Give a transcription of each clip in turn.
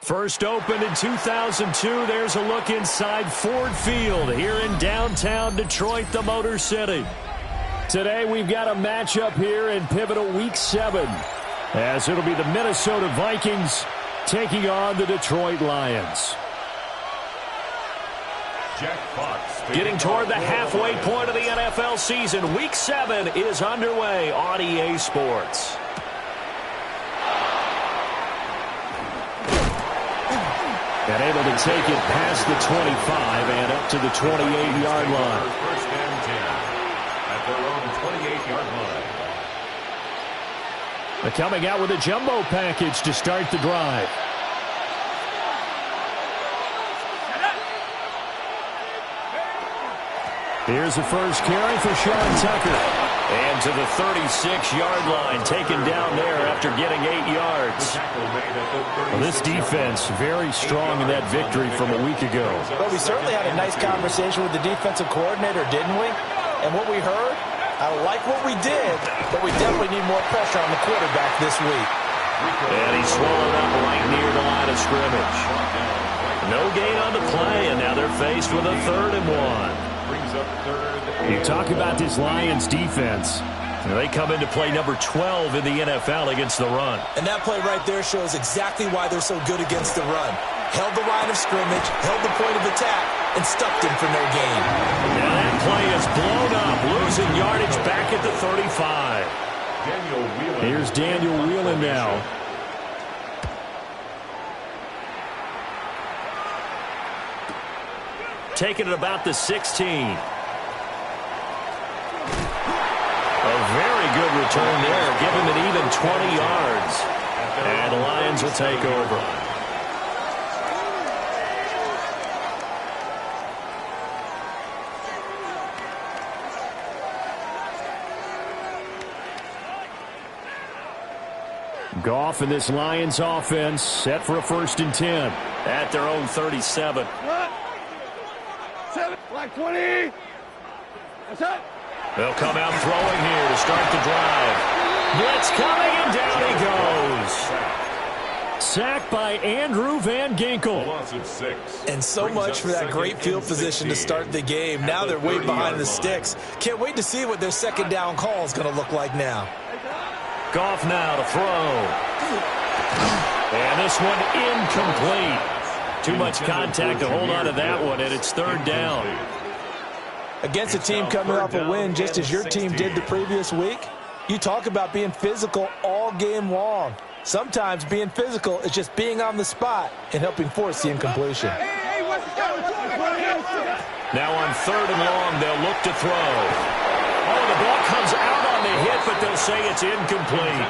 First opened in 2002, there's a look inside Ford Field here in downtown Detroit, the Motor City. Today we've got a matchup here in pivotal Week 7, as it'll be the Minnesota Vikings taking on the Detroit Lions. Getting toward the halfway point of the NFL season, Week 7 is underway on EA Sports. And able to take it past the 25 and up to the 28-yard line. First and 10 at their own 28-yard line. They're coming out with a jumbo package to start the drive. Here's the first carry for Sean Tucker. And to the 36-yard line, taken down there after getting 8 yards. Well, this defense very strong in that victory from a week ago. Well, we certainly had a nice conversation with the defensive coordinator, didn't we? And what we heard, I like what we did, but we definitely need more pressure on the quarterback this week. And he's swallowed up right near the line of scrimmage. No gain on the play, and now they're faced with a 3rd and 1. You talk about this Lions defense. They come into play number 12 in the NFL against the run. And that play right there shows exactly why they're so good against the run. Held the line of scrimmage, held the point of attack, and stuffed him for no gain. Now that play is blown up, losing yardage back at the 35. Here's Daniel Whelan now. Taking it about the 16. A very good return there. Give him an even 20 yards. And the Lions will take over. Goff and this Lions offense set for a 1st and 10 at their own 37. Black 20. That's it. They'll come out throwing here to start the drive. Blitz coming, and down he goes. Sacked by Andrew Van Ginkel. And so much for that great field position to start the game. Now they're way behind the sticks. Can't wait to see what their second down call is going to look like now. Goff now to throw. And this one incomplete. Too much contact to hold on to that one, and it's 3rd down. Against a team coming off a win just as your team did the previous week, you talk about being physical all game long. Sometimes being physical is just being on the spot and helping force the incompletion. Now on 3rd and long, they'll look to throw. Oh, the ball comes out on the hit, but they'll say it's incomplete.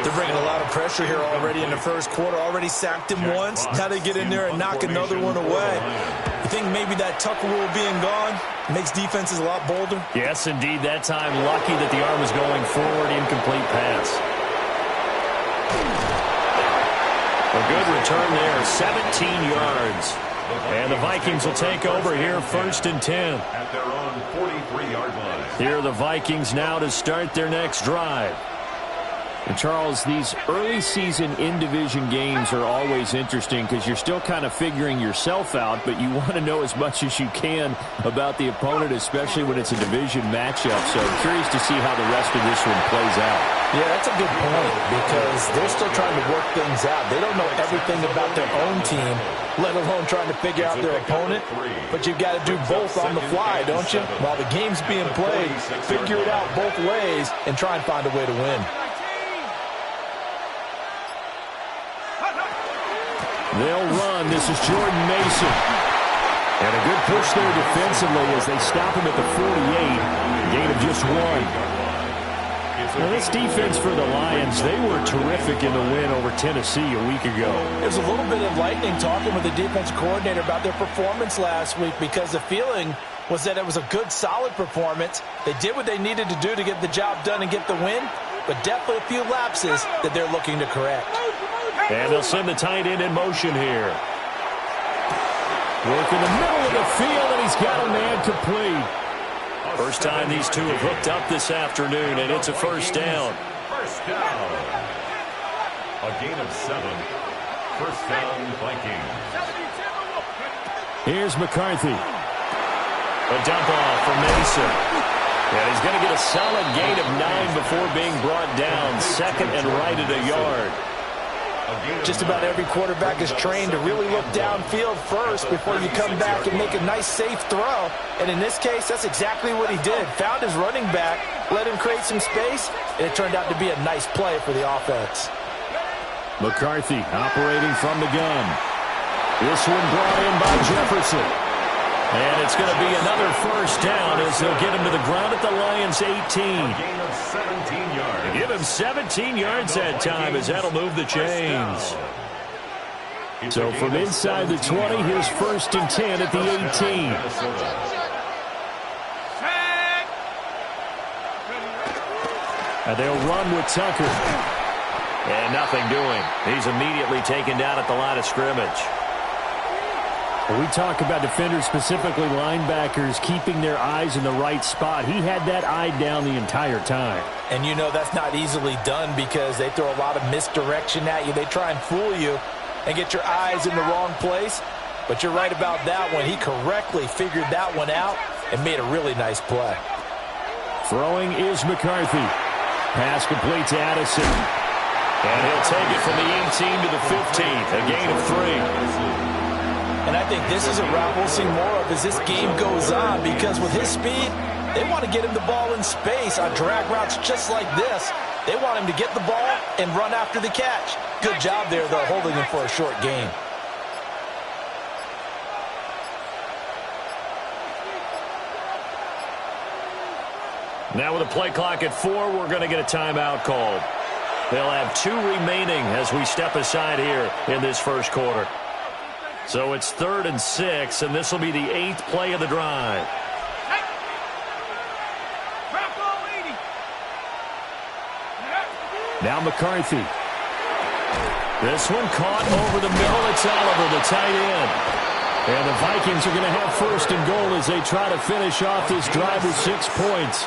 They're bringing a lot of pressure here already in the first quarter. Already sacked him once. Now they get in there and knock another one away. You think maybe that Tucker rule being gone makes defenses a lot bolder? Yes, indeed. That time, lucky that the arm was going forward. Incomplete pass. A good return there, 17 yards. And the Vikings will take over here, 1st and 10. At their own 43-yard line. Here are the Vikings now to start their next drive. And Charles, these early season in-division games are always interesting because you're still kind of figuring yourself out, but you want to know as much as you can about the opponent, especially when it's a division matchup. So I'm curious to see how the rest of this one plays out. Yeah, that's a good point because they're still trying to work things out. They don't know everything about their own team, let alone trying to figure out their opponent. But you've got to do both on the fly, don't you? While the game's being played, figure it out both ways and try and find a way to win. They'll run. This is Jordan Mason. And a good push there defensively as they stop him at the 48. Gain of just 1. Now, this defense for the Lions, they were terrific in the win over Tennessee a week ago. There's a little bit of lightning talking with the defense coordinator about their performance last week because the feeling was that it was a good, solid performance. They did what they needed to do to get the job done and get the win, but definitely a few lapses that they're looking to correct. And they'll send the tight end in motion here. Work in the middle of the field, and he's got a man complete. First time these two have hooked up this afternoon, and it's a first down. First down. A gain of 7. First down, Vikings. Here's McCarthy. A dump off for Mason. And he's going to get a solid gain of 9 before being brought down. Second and right at a yard. Just about every quarterback is trained to really look downfield first before you come back and make a nice, safe throw. And in this case, that's exactly what he did. Found his running back, let him create some space, and it turned out to be a nice play for the offense. McCarthy operating from the gun. This one brought in by Jefferson. And it's going to be another first down as they'll get him to the ground at the Lions' 18. Gain of 17 yards. Give him 17 yards that time as that'll move the chains. So from inside the 20, here's first and 10 at the 18. And they'll run with Tucker. And nothing doing. He's immediately taken down at the line of scrimmage. When we talk about defenders, specifically linebackers, keeping their eyes in the right spot, he had that eye down the entire time. And you know that's not easily done because they throw a lot of misdirection at you. They try and fool you and get your eyes in the wrong place. But you're right about that one. He correctly figured that one out and made a really nice play. Throwing is McCarthy. Pass complete to Addison. And he'll take it from the 18 to the 15. A gain of 3. And I think this is a route we'll see more of as this game goes on because with his speed, they want to get him the ball in space on drag routes just like this. They want him to get the ball and run after the catch. Good job there, though, holding him for a short gain. Now with a play clock at 4, we're going to get a timeout called. They'll have 2 remaining as we step aside here in this first quarter. So it's 3rd and 6, and this will be the 8th play of the drive. Now McCarthy. This one caught over the middle. It's Oliver, the tight end. And the Vikings are going to have first and goal as they try to finish off this drive with 6 points.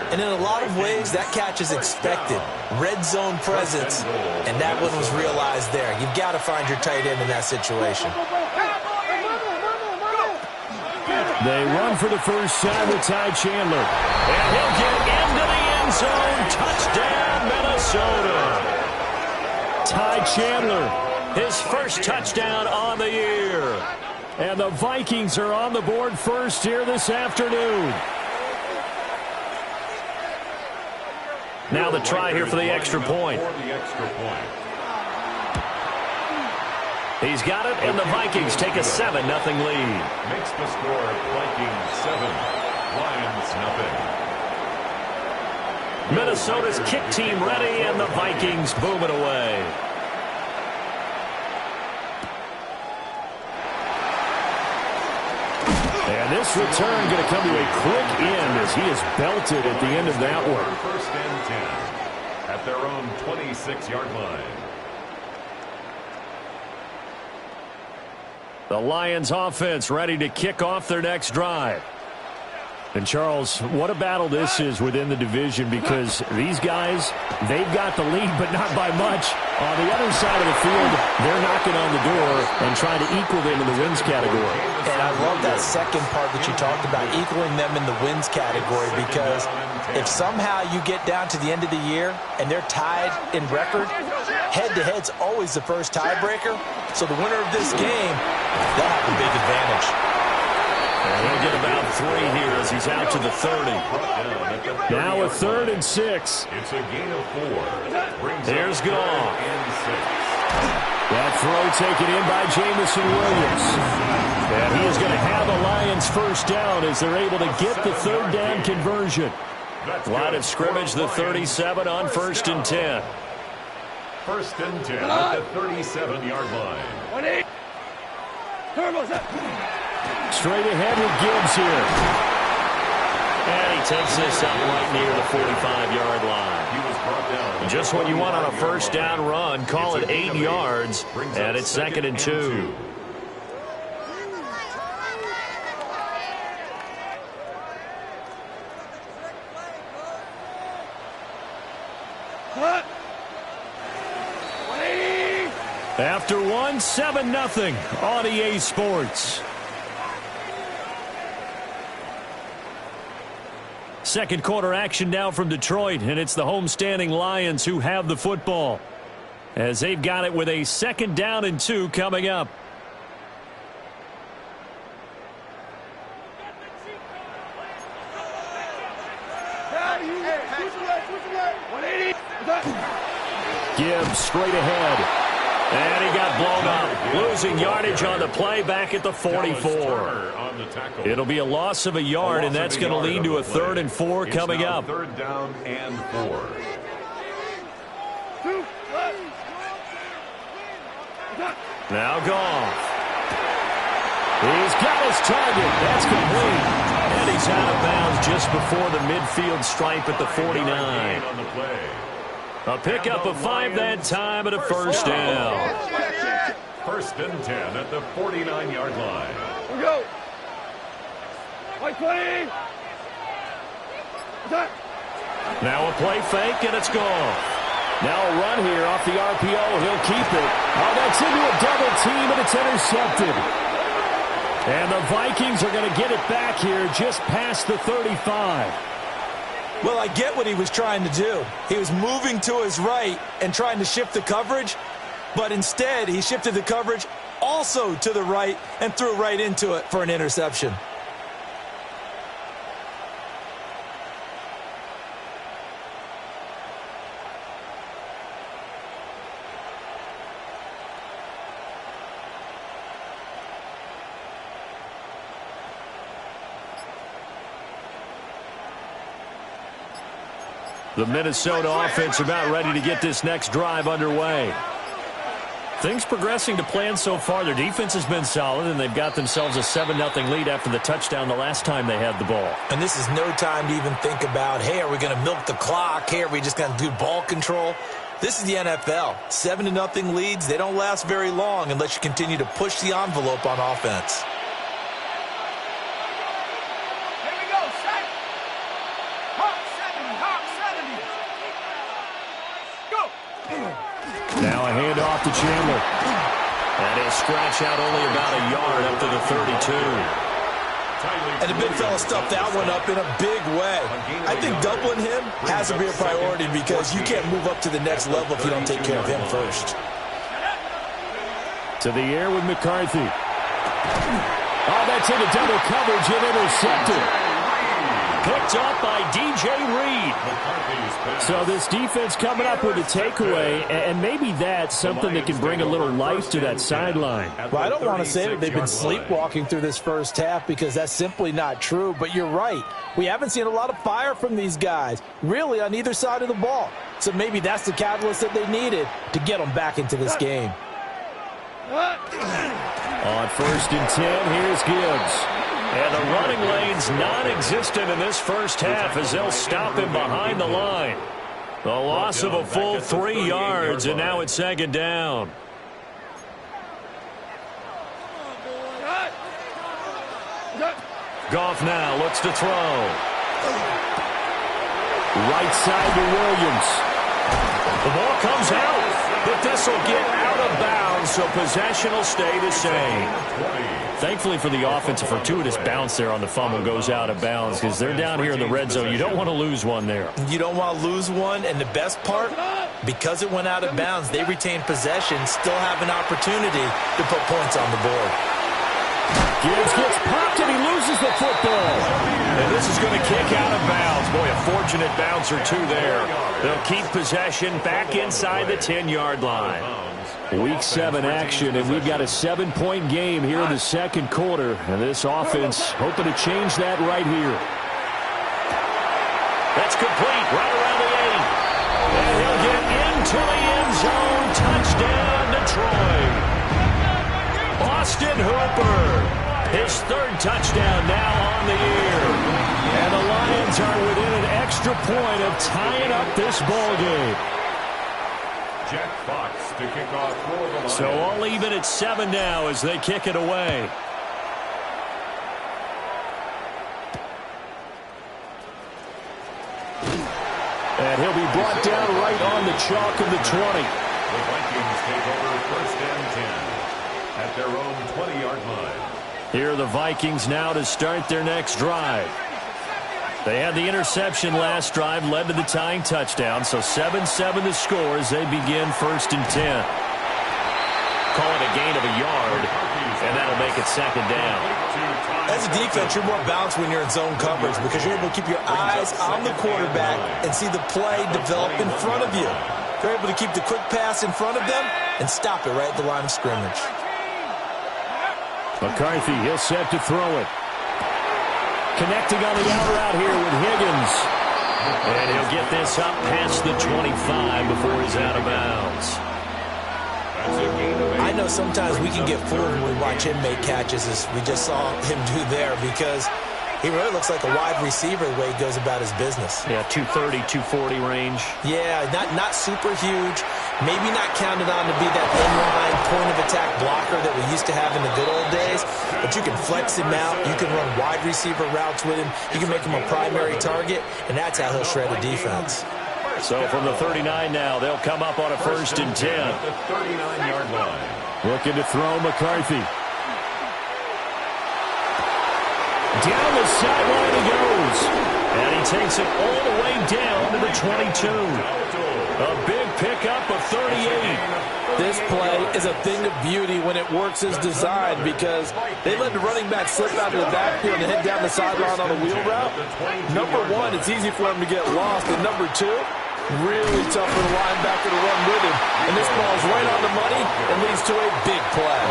And in a lot of ways, that catch is expected. Red zone presence, and that one was realized there. You've got to find your tight end in that situation. They run for the first time with Ty Chandler. And he'll get into the end zone. Touchdown, Minnesota. Ty Chandler, his first touchdown on the year. And the Vikings are on the board first here this afternoon. Now the try here for the extra point. He's got it, and the Vikings take a 7-0 lead. Makes the score Vikings 7, Lions nothing. Minnesota's kick team ready, and the Vikings boom it away. And this return going to come to a quick end as he is belted at the end of that one. First and 10 at their own 26-yard line. The Lions offense ready to kick off their next drive. And Charles, what a battle this is within the division because these guys, they've got the lead, but not by much. On the other side of the field, they're knocking on the door and trying to equal them in the wins category. And I love that second part that you talked about, equaling them in the wins category, because if somehow you get down to the end of the year and they're tied in record, head-to-head's always the first tiebreaker. So the winner of this game, they'll have a big advantage. And he'll get about 3 here as he's out to the 30. Now a 3rd and 6. It's a gain of 4. There's Goff. That throw taken in by Jamison Williams. And he is going to have a Lions first down as they're able to get the third down conversion. Line of scrimmage, the 37 on 1st and 10. 1st and 10 at the 37-yard line. Straight ahead with Gibbs here. And he takes this up right near the 45-yard line. He was brought down. Just what you want on a first down run. Call it 8 yards, and it's 2nd and 2. After 1, 7-0 on EA Sports. Second quarter action now from Detroit, and it's the homestanding Lions who have the football, as they've got it with a 2nd down and 2 coming up. Gibbs straight ahead. And he got blown up. Losing yardage on the play back at the 44. It'll be a loss of a yard, and that's going to lead to a 3rd and 4 coming up. 3rd down and 4. Now Goff. He's got his target. That's complete. And he's out of bounds just before the midfield stripe at the 49. A pickup of 5 that time and a first down. 1st and 10 at the 49-yard line. Here we go. White 20. Now a play fake, and it's gone. Now a run here off the RPO. He'll keep it. Oh, that's into a double team, and it's intercepted. And the Vikings are going to get it back here just past the 35. Well, I get what he was trying to do. He was moving to his right and trying to shift the coverage, but instead he shifted the coverage also to the right and threw right into it for an interception. The Minnesota offense about ready to get this next drive underway. Things progressing to plan so far. Their defense has been solid, and they've got themselves a 7-0 lead after the touchdown the last time they had the ball. And this is no time to even think about, hey, are we going to milk the clock? Hey, are we just going to do ball control? This is the NFL. 7-0 leads, they don't last very long unless you continue to push the envelope on offense. Now a handoff to Chandler. And he'll scratch out only about a yard up to the 32. And the big fella stuffed that one up in a big way. I think doubling him has to be a priority because you can't move up to the next level if you don't take care of him first. To the air with McCarthy. Oh, that's into double coverage and intercepted. Picked up by DJ Reed. So this defense coming up with a takeaway, and maybe that's something that can bring a little life to that sideline. Well, I don't want to say that they've been sleepwalking through this first half because that's simply not true, but you're right. We haven't seen a lot of fire from these guys, really on either side of the ball. So maybe that's the catalyst that they needed to get them back into this game. On 1st and 10, here's Gibbs. And the running lane's non-existent in this first half as they'll stop him behind the line. The loss of a full 3 yards, and now it's 2nd down. Goff now looks to throw. Right side to Williams. The ball comes out, but this will get out of bounds, so possession will stay the same. Thankfully for the offense, a fortuitous bounce there on the fumble goes out of bounds because they're down here in the red zone. You don't want to lose one there. You don't want to lose one, and the best part, because it went out of bounds, they retain possession, still have an opportunity to put points on the board. Gibbs gets popped and he loses the football. And this is going to kick out of bounds. Boy, a fortunate bounce or two there. They'll keep possession back inside the 10-yard line. Week 7 action, and we've got a 7-point game here in the second quarter. And this offense hoping to change that right here. That's complete right around the 8. And he'll get into the end zone. Touchdown, Detroit. Austin Hooper. His 3rd touchdown now on the year. And the Lions are within an extra point of tying up this ball game. Jack Fox to kick off for the Lions. So all even at 7 now as they kick it away. And he'll be brought down right on the chalk of the 20. The Vikings take over 1st and 10 at their own 20-yard line. Here are the Vikings now to start their next drive. They had the interception last drive, led to the tying touchdown. So 7-7 the score as they begin 1st and 10. Call it a gain of a yard, and that'll make it 2nd down. As a defense, you're more balanced when you're in zone coverage because you're able to keep your eyes on the quarterback and see the play develop in front of you. You're able to keep the quick pass in front of them and stop it right at the line of scrimmage. McCarthy, he'll set to throw it. Connecting on the out route here with Higgins. And he'll get this up past the 25 before he's out of bounds. I know sometimes we can get fooled when we watch him make catches, as we just saw him do there, because he really looks like a wide receiver the way he goes about his business. Yeah, 230, 240 range. Yeah, not super huge. Maybe not counted on to be that inline point-of-attack blocker that we used to have in the good old days, but you can flex him out. You can run wide receiver routes with him. You can make him a primary target, and that's how he'll shred a defense. So from the 39 now, they'll come up on a 1st and 10. At the 39-yard line. Looking to throw McCarthy. Down the sideline he goes. And he takes it all the way down to the 22. A big pickup of 38. This play is a thing of beauty when it works as designed because they let the running back slip out of the backfield and head down the sideline on a wheel route. Number one, it's easy for him to get lost. And number two, really tough for the linebacker to run with him. And this ball is right on the money and leads to a big play.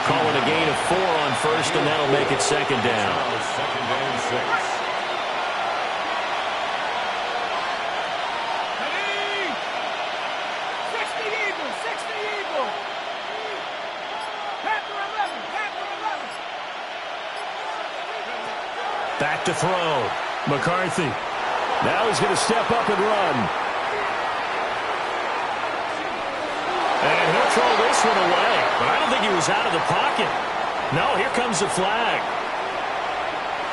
Call it a gain of 4 on 1st, and that'll make it 2nd down. 2nd and 6. Back to throw. McCarthy. Now he's going to step up and run. And he'll throw this one away. But I don't think he was out of the pocket. No, here comes the flag.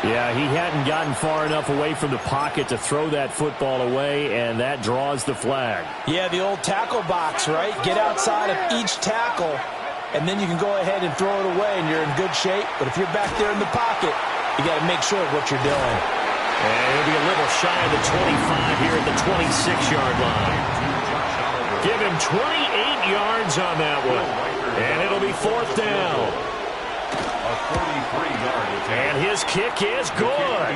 Yeah, he hadn't gotten far enough away from the pocket to throw that football away, and that draws the flag. Yeah, the old tackle box, right? Get outside of each tackle, and then you can go ahead and throw it away, and you're in good shape. But if you're back there in the pocket, you got to make sure of what you're doing. And he'll be a little shy of the 25 here at the 26-yard line. Give him 28 yards on that one. And it'll be 4th down. A 43-yard attempt. And his kick is good.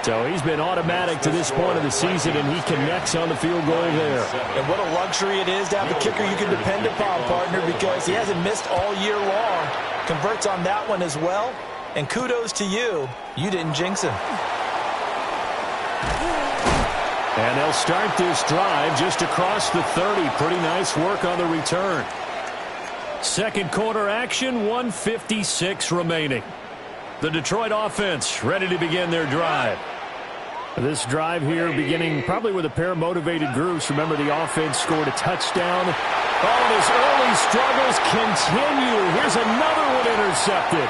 So he's been automatic to this point of the season, and he connects on the field goal there. And what a luxury it is to have a kicker you can depend upon, partner, because he hasn't missed all year long. Converts on that one as well. And kudos to you. You didn't jinx him. And they'll start this drive just across the 30. Pretty nice work on the return. Second quarter action, 1:56 remaining. The Detroit offense ready to begin their drive. This drive here beginning probably with a pair of motivated groups. Remember, the offense scored a touchdown. Oh, and his early struggles continue. Here's another one intercepted.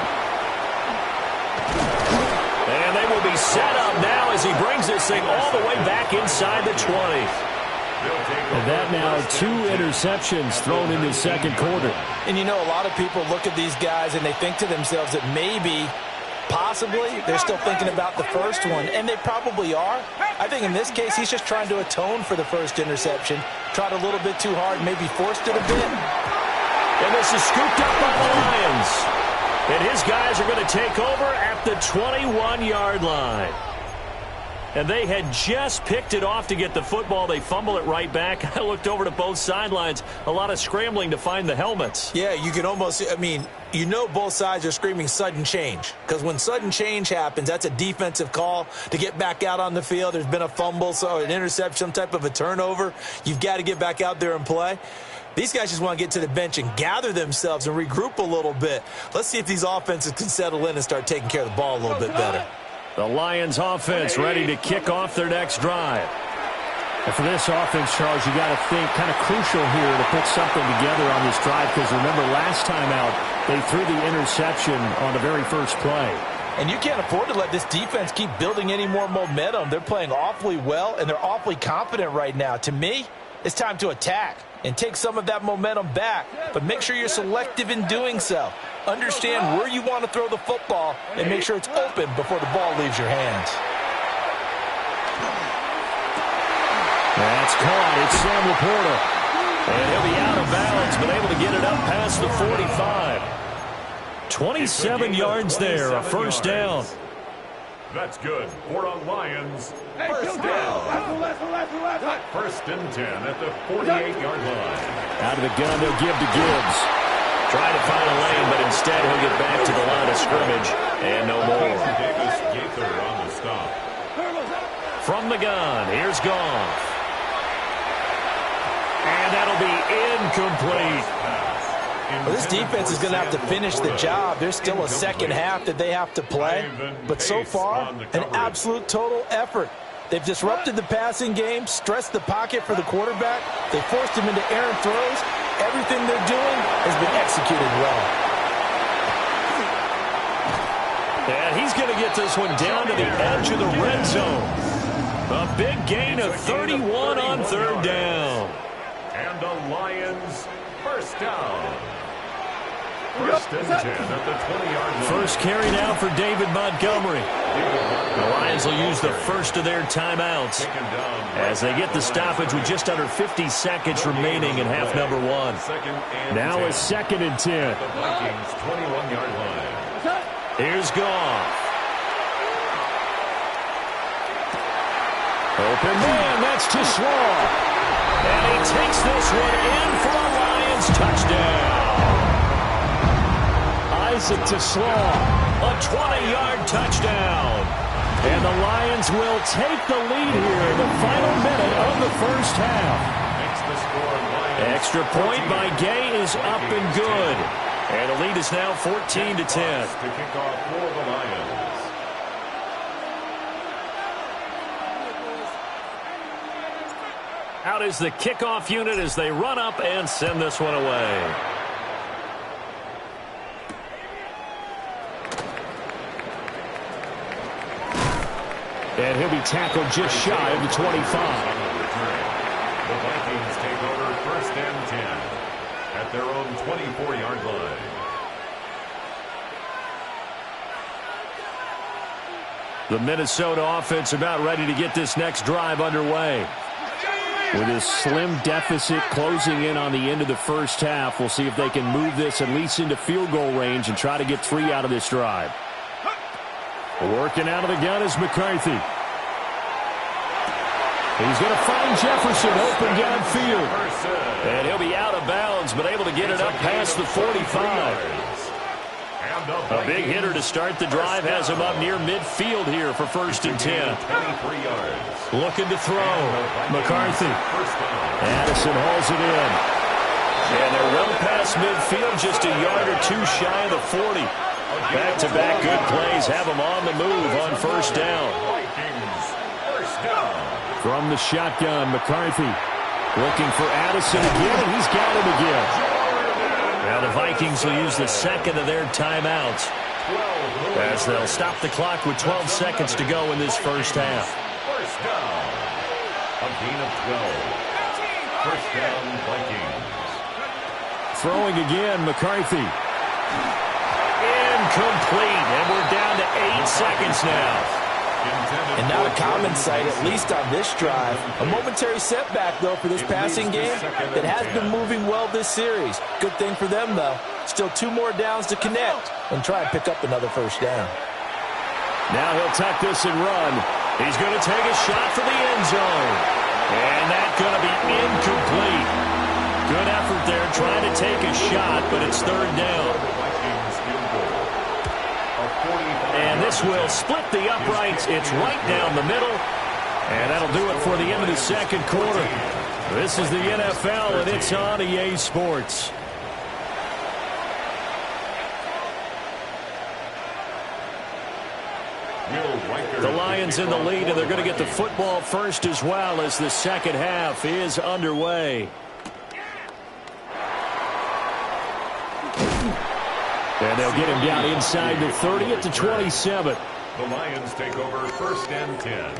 And they will be set up now as he brings this thing all the way back inside the 20. And that now 2 interceptions thrown in the second quarter. And you know, a lot of people look at these guys and they think to themselves that maybe, possibly, they're still thinking about the first one. And they probably are. I think in this case, he's just trying to atone for the first interception. Tried a little bit too hard, maybe forced it a bit. And this is scooped up by the Lions. And his guys are going to take over at the 21-yard line. And they had just picked it off to get the football. They fumble it right back. I looked over to both sidelines. A lot of scrambling to find the helmets. Yeah, you can almost, you know both sides are screaming sudden change. Because when sudden change happens, that's a defensive call to get back out on the field. There's been a fumble, so an interception, some type of a turnover. You've got to get back out there and play. These guys just want to get to the bench and gather themselves and regroup a little bit. Let's see if these offenses can settle in and start taking care of the ball a little bit better. The Lions offense ready to kick off their next drive. And for this offense, Charles, you got to think kind of crucial here to put something together on this drive, because remember last time out they threw the interception on the very first play. And you can't afford to let this defense keep building any more momentum. They're playing awfully well, and they're awfully confident right now. To me, it's time to attack and take some of that momentum back, but make sure you're selective in doing so. Understand where you want to throw the football and make sure it's open before the ball leaves your hands. That's caught. It's Sam Laporta. And he'll be out of bounds, but able to get it up past the 45. 27 yards there, a first down. That's good. For the Lions, first down. First and 10 at the 48-yard line. Out of the gun, they'll give to Gibbs. Trying to find a lane, but instead he'll get back to the line of scrimmage. And no more. Davis Gaither on the stop. From the gun, here's Goff. And that'll be incomplete. Well, this defense is going to have to finish the job. There's still a second half that they have to play. But so far, an absolute total effort. They've disrupted the passing game, stressed the pocket for the quarterback. They forced him into errant throws. Everything they're doing has been executed well. And he's going to get this one down to the edge of the red zone. A big gain of 31 on third down. And the Lions, first down. First and 10 at the 20-yard line. First carry now for David Montgomery. The Lions will use the first of their timeouts as they get the stoppage with just under 50 seconds remaining in half number one. Now a second and 10. The Vikings 21-yard line. Here's Goff. Open man, that's too small. And he takes this one in for a Lions touchdown. Isaac Tesslaw, a 20-yard touchdown. And the Lions will take the lead here in the final minute of the first half. Extra point by Gay is up and good. And the lead is now 14-10. To kick off for the Lions. Out is the kickoff unit as they run up and send this one away. And he'll be tackled just shy of the 25. The Vikings take over first and 10 at their own 24-yard line. The Minnesota offense about ready to get this next drive underway. With a slim deficit closing in on the end of the first half, we'll see if they can move this at least into field goal range and try to get 3 out of this drive. Working out of the gun is McCarthy. He's going to find Jefferson open downfield. And he'll be out of bounds, but able to get it up past the 45. A big hitter to start the drive has him up near midfield here for first and 10. Looking to throw. McCarthy. Addison hauls it in. And they're well past midfield, just a yard or two shy of the 40. Back-to-back good plays have him on the move on first down. From the shotgun, McCarthy looking for Addison again, and he's got him again. Now the Vikings will use the second of their timeouts as they'll stop the clock with 12 seconds to go in this first half. First down. A gain of 12. First down, Vikings. Throwing again, McCarthy. Incomplete, and we're down to 8 seconds now. And not a common sight, at least on this drive. A momentary setback, though, for this passing game that has been moving well this series. Good thing for them, though. Still 2 more downs to connect and try and pick up another first down. Now he'll tuck this and run. He's going to take a shot for the end zone. And that's going to be incomplete. Good effort there trying to take a shot, but it's third down. And this will split the uprights. It's right down the middle. And that'll do it for the end of the second quarter. This is the NFL, and it's on EA Sports. The Lions in the lead, and they're going to get the football first as well as the second half is underway. And they'll get him down inside the 30 at the 27. The Lions take over first and 10.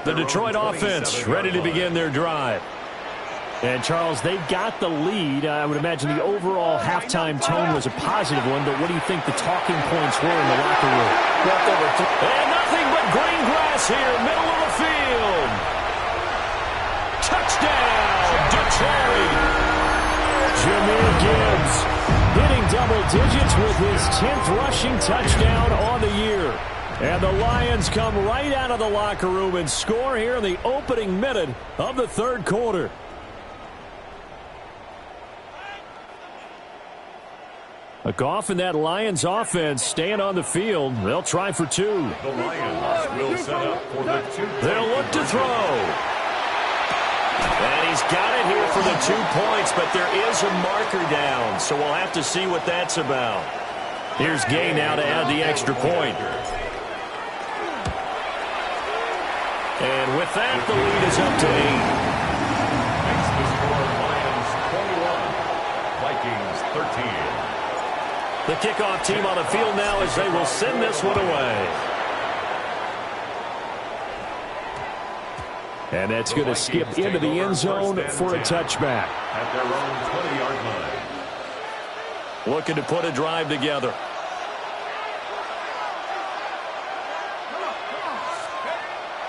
The Detroit offense ready to begin their drive. And, Charles, they've got the lead. I would imagine the overall halftime tone was a positive one, but what do you think the talking points were in the locker room? And nothing but green grass here, middle of the field. Touchdown, Detroit. Jahmyr Gibbs hitting double digits with his 10th rushing touchdown on the year. And the Lions come right out of the locker room and score here in the opening minute of the third quarter. A Goff and that Lions offense staying on the field. They'll try for two. The Lions will set up for the 2. They'll look to throw. And he's got it here for the 2 points, but there is a marker down, so we'll have to see what that's about. Here's Gay now to add the extra point. And with that, the lead is up to 8. Makes the score Lions 21, Vikings 13. The kickoff team on the field now as they will send this one away. And that's going to skip into the end zone for a touchback. At their own 20-yard line. Looking to put a drive together.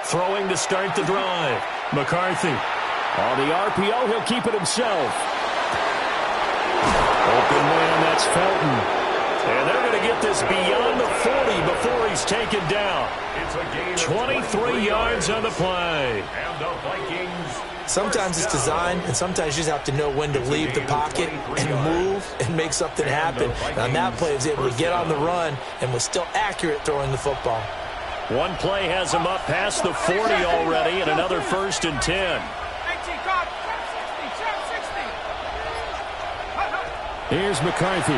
Throwing to start the drive. McCarthy. On the RPO, he'll keep it himself. Open man, that's Felton. And they're going to get this beyond the 40 before he's taken down. 23 yards on the play. And the Vikings. Sometimes it's design, and sometimes you just have to know when to leave the pocket and move and make something happen. And on that play, he was able to get on the run and was still accurate throwing the football. One play has him up past the 40 already, and another 1st and 10. Here's McCarthy.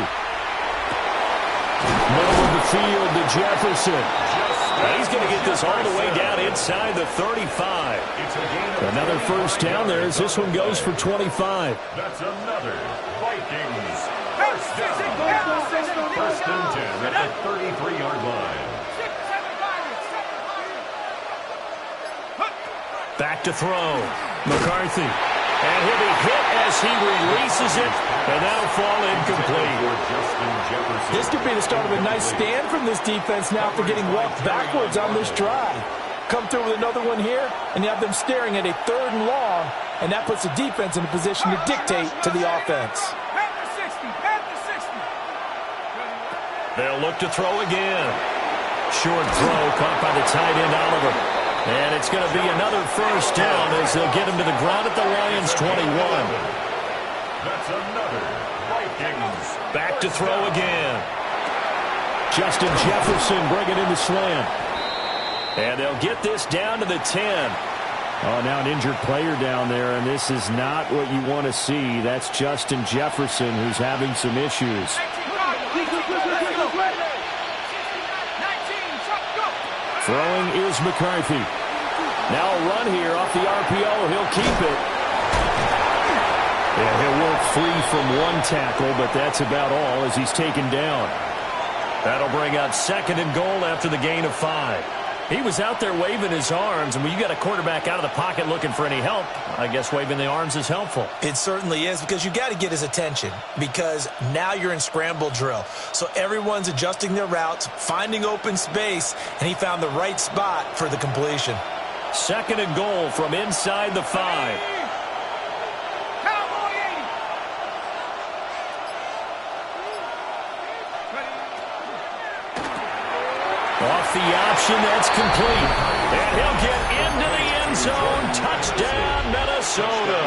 Middle of the field to Jefferson. He's going to get this all the way down inside the 35. Another first down there as this one goes for 25. That's another Vikings first down. First and 10 at the 33-yard line. Back to throw. McCarthy. And he'll be hit as he releases it, and that'll fall incomplete. This could be the start of a nice stand from this defense now for getting walked backwards on this drive. Come through with another one here, and you have them staring at a 3rd and long, and that puts the defense in a position to dictate to the offense. They'll look to throw again. Short throw caught by the tight end Oliver. And it's going to be another first down as they'll get him to the ground at the Lions 21. That's another Vikings. Back to throw again. Justin Jefferson bringing in the slant. And they'll get this down to the 10. Oh, now an injured player down there, and this is not what you want to see. That's Justin Jefferson who's having some issues. Throwing is McCarthy. Now a run here off the RPO. He'll keep it. And he'll work free from one tackle, but that's about all as he's taken down. That'll bring out 2nd and goal after the gain of 5. He was out there waving his arms, and when you got a quarterback out of the pocket looking for any help, I guess waving the arms is helpful. It certainly is, because you got to get his attention, because now you're in scramble drill. So everyone's adjusting their routes, finding open space, and he found the right spot for the completion. 2nd and goal from inside the 5. Off the option, that's complete. And he'll get into the end zone. Touchdown, Minnesota.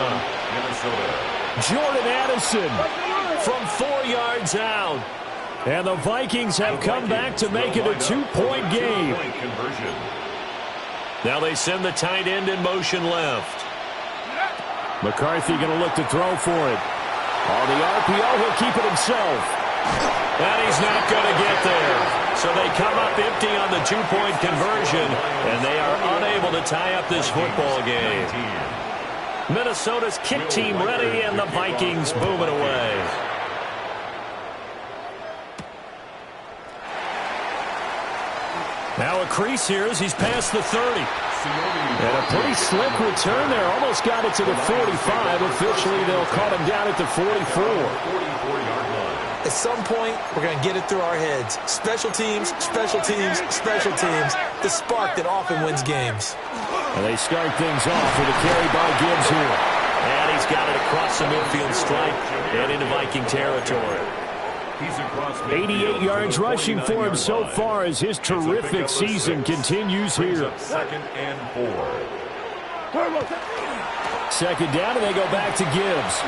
Jordan Addison from 4 yards out. And the Vikings have come back to make it a 2-point game. Now they send the tight end in motion left. McCarthy going to look to throw for it. On the RPO, he'll keep it himself. And he's not going to get there. So they come up empty on the 2-point conversion, and they are unable to tie up this football game. Minnesota's kick team ready, and the Vikings boom it away. Now a crease here as he's past the 30. And a pretty slick return there. Almost got it to the 45. Officially, they'll call him down at the 44. At some point, we're going to get it through our heads. Special teams, special teams, special teams. The spark that often wins games. And they start things off with a carry by Gibbs here. And he's got it across the midfield stripe and into Viking territory. 88 yards rushing for him so far as his terrific season continues here. Second and 4. Second down, and they go back to Gibbs.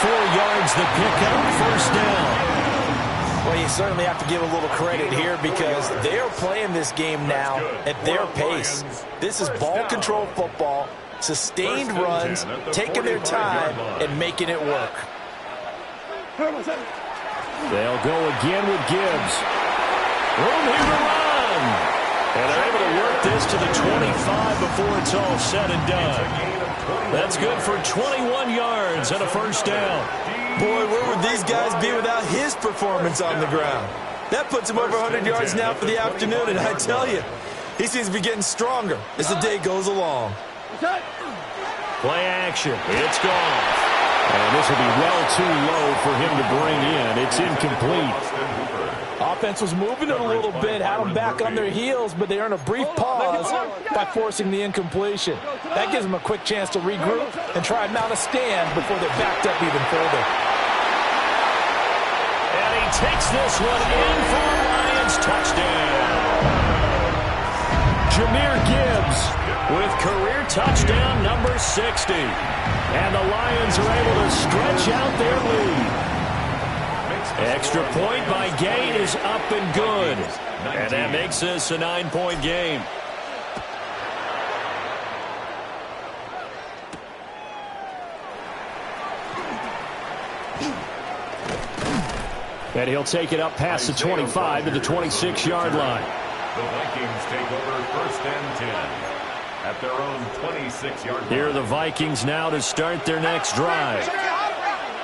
4 yards the pickup, first down. Well, you certainly have to give a little credit here because they're playing this game now at their pace. This is ball control football, sustained runs, taking their time, and making it work. They'll go again with Gibbs. Room here to run. And they're able to work this to the 25 before it's all said and done. That's good for 21 yards and a first down. Boy, where would these guys be without his performance on the ground? That puts him over 100 yards now for the afternoon, and I tell you, he seems to be getting stronger as the day goes along. Play action. It's gone. And this will be well too low for him to bring in. It's incomplete. Offense was moving it a little bit, had them back on their heels, but they earn a brief pause by forcing the incompletion. That gives them a quick chance to regroup and try and mount a stand before they're backed up even further. And he takes this one in for a Lions touchdown. Jahmyr Gibbs with career touchdown number 60. And the Lions are able to stretch out their lead. Extra point by Gain is up and good. And that makes this a 9-point game. And he'll take it up past the 25 to the 26-yard line. The Vikings take over first and 10. At their own 26-yard line. Here are the Vikings now to start their next drive.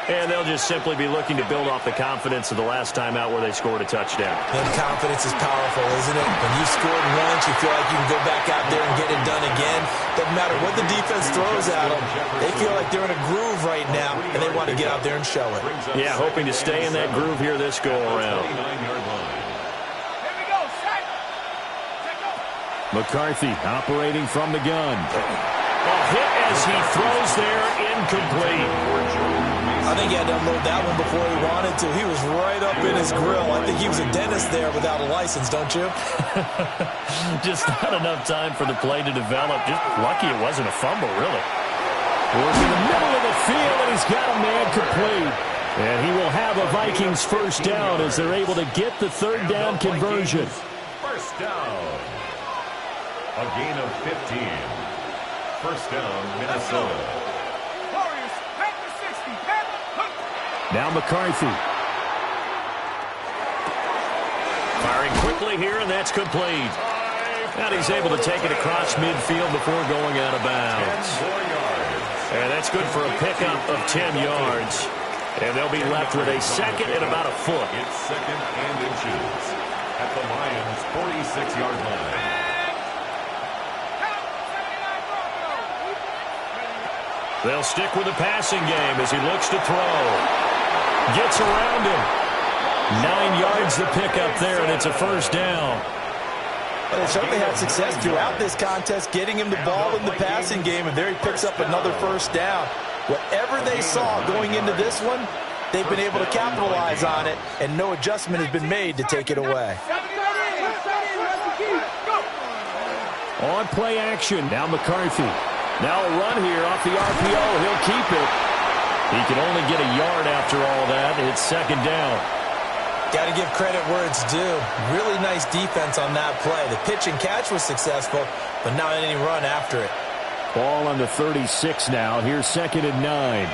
And they'll just simply be looking to build off the confidence of the last time out where they scored a touchdown. And confidence is powerful, isn't it? When you scored once, you feel like you can go back out there and get it done again. Doesn't matter what the defense throws at them. They feel like they're in a groove right now, and they want to get out there and show it. Yeah, hoping to stay in that groove here this go-around. McCarthy operating from the gun. A hit as he throws there, incomplete. I think he had to unload that one before he wanted to. He was right up in his grill. I think he was a dentist there without a license, don't you? Just not enough time for the play to develop. Just lucky it wasn't a fumble, really. Working the middle of the field, and he's got a man complete. And he will have a Vikings first down as they're able to get the third down conversion. First down. A gain of 15. First down, Minnesota. Now McCarthy. Firing quickly here, and that's complete. And he's able to take it across midfield before going out of bounds. And that's good for a pickup of 10 yards. And they'll be left with a second and about a foot. It's second and inches at the Lions' 46-yard line. They'll stick with the passing game as he looks to throw. Gets around him. 9 yards to pick up there, and it's a first down. Well, they certainly had success throughout this contest, getting him the ball in the passing game, and there he picks up another first down. Whatever they saw going into this one, they've been able to capitalize on it, and no adjustment has been made to take it away. On play action. Now McCarthy. Now a run here off the RPO. He'll keep it. He can only get a yard after all that. It's second down. Got to give credit where it's due. Really nice defense on that play. The pitch and catch was successful, but not any run after it. Ball on the 36 now. Here's second and 9.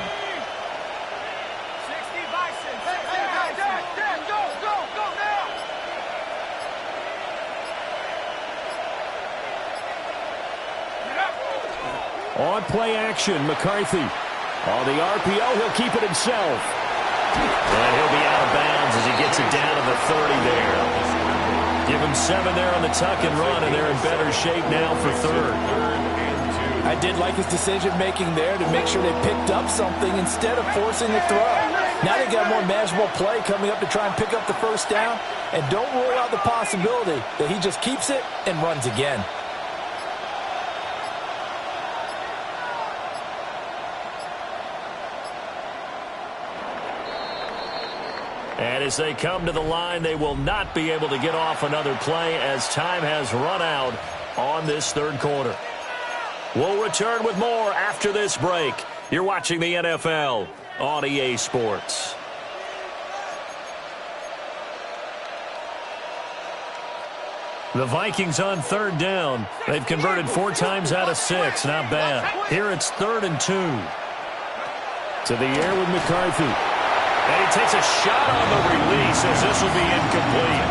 On play action, McCarthy. On the RPO, he'll keep it himself. And he'll be out of bounds as he gets it down to the 30 there. Give him 7 there on the tuck and run, and they're in better shape now for third. I did like his decision-making there to make sure they picked up something instead of forcing a throw. Now they got more manageable play coming up to try and pick up the first down, and don't rule out the possibility that he just keeps it and runs again. And as they come to the line, they will not be able to get off another play as time has run out on this third quarter. We'll return with more after this break. You're watching the NFL on EA Sports. The Vikings on third down. They've converted 4 times out of 6. Not bad. Here it's 3rd and 2. To the air with McCarthy. And he takes a shot on the release as this will be incomplete.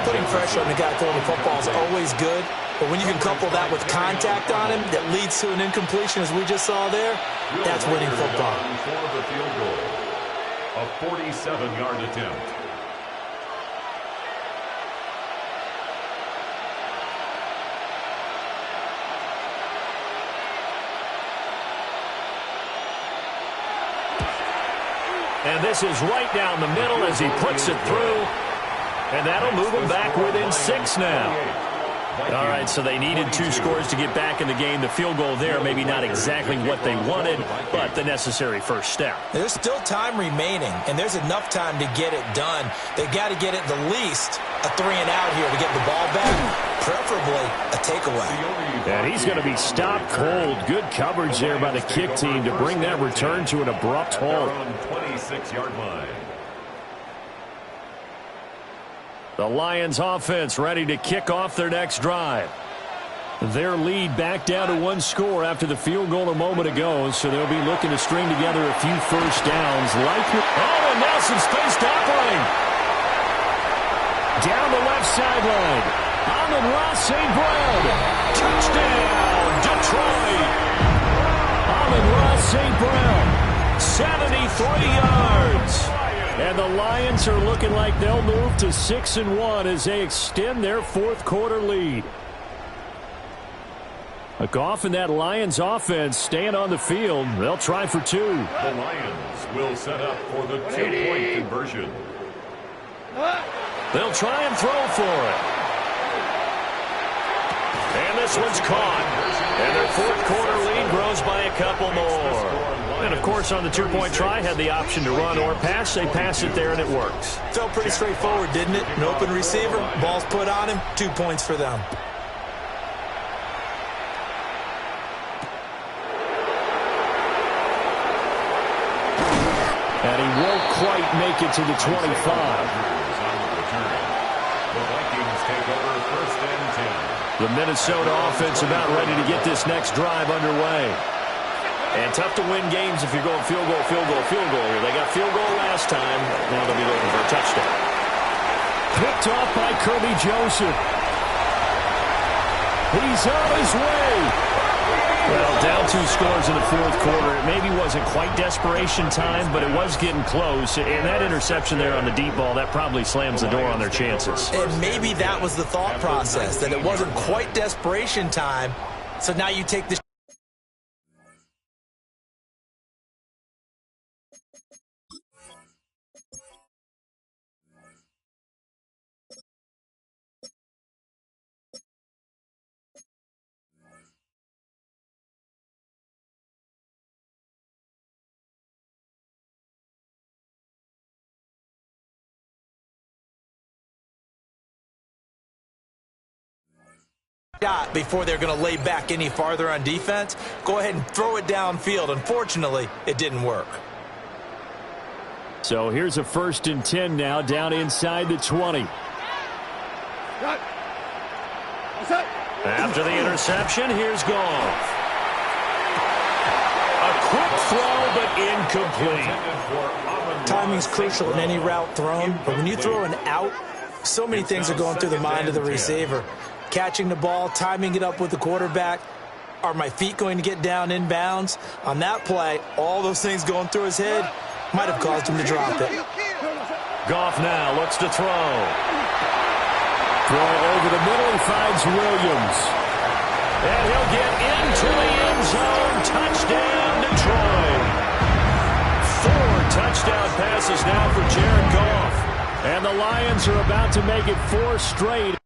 Putting pressure on the guy throwing the football is always good, but when you can couple that with contact on him that leads to an incompletion as we just saw there, that's winning football. For the field goal, a 47-yard attempt. And this is right down the middle as he puts it through. And that'll move him back within 6 now. All right, so they needed 2 scores to get back in the game. The field goal there, maybe not exactly what they wanted, but the necessary first step. There's still time remaining, and there's enough time to get it done. They've got to get it the least a 3-and-out here to get the ball back, preferably a takeaway. And he's going to be stopped cold. Good coverage there by the kick team to bring that return to an abrupt halt. 26-yard line. The Lions offense ready to kick off their next drive. Their lead back down to 1 score after the field goal a moment ago, so they'll be looking to string together a few first downs. And now some space to operate. Down the left sideline. Amon-Ra St. Brown. Touchdown, Detroit. Amon-Ra St. Brown. 73 yards. And the Lions are looking like they'll move to 6-1 as they extend their 4th quarter lead. A Goff and that Lions offense staying on the field. They'll try for 2. The Lions will set up for the 2-point conversion. They'll try and throw for it. And this one's caught. And their 4th quarter lead grows by a couple more. And, of course, on the 2-point try, had the option to run or pass. They pass it there, and it works. Felt pretty straightforward, didn't it? An open receiver, ball's put on him, 2 points for them. And he won't quite make it to the 25. The Vikings take over 1st and 10. The Minnesota offense about ready to get this next drive underway. And tough to win games if you're going field goal, field goal, field goal here. They got field goal last time. Now they'll be looking for a touchdown. Picked off by Kirby Joseph. He's on his way. Well, down 2 scores in the 4th quarter. It maybe wasn't quite desperation time, but it was getting close. And that interception there on the deep ball, that probably slams the door on their chances. And maybe that was the thought process, that it wasn't quite desperation time. So now you take the shot before they're going to lay back any farther on defense. Go ahead and throw it downfield. Unfortunately, it didn't work. So here's a 1st and 10 now, down inside the 20. After the interception, here's Goff. A quick throw, but incomplete. Timing's crucial in any route thrown, but when you throw an out, so many things are going through the mind of the receiver. Catching the ball, timing it up with the quarterback. Are my feet going to get down inbounds? On that play, all those things going through his head might have caused him to drop it. Goff now looks to throw. Throw over the middle, he finds Williams. And he'll get into the end zone. Touchdown, Detroit. 4 touchdown passes now for Jared Goff. And the Lions are about to make it 4 straight.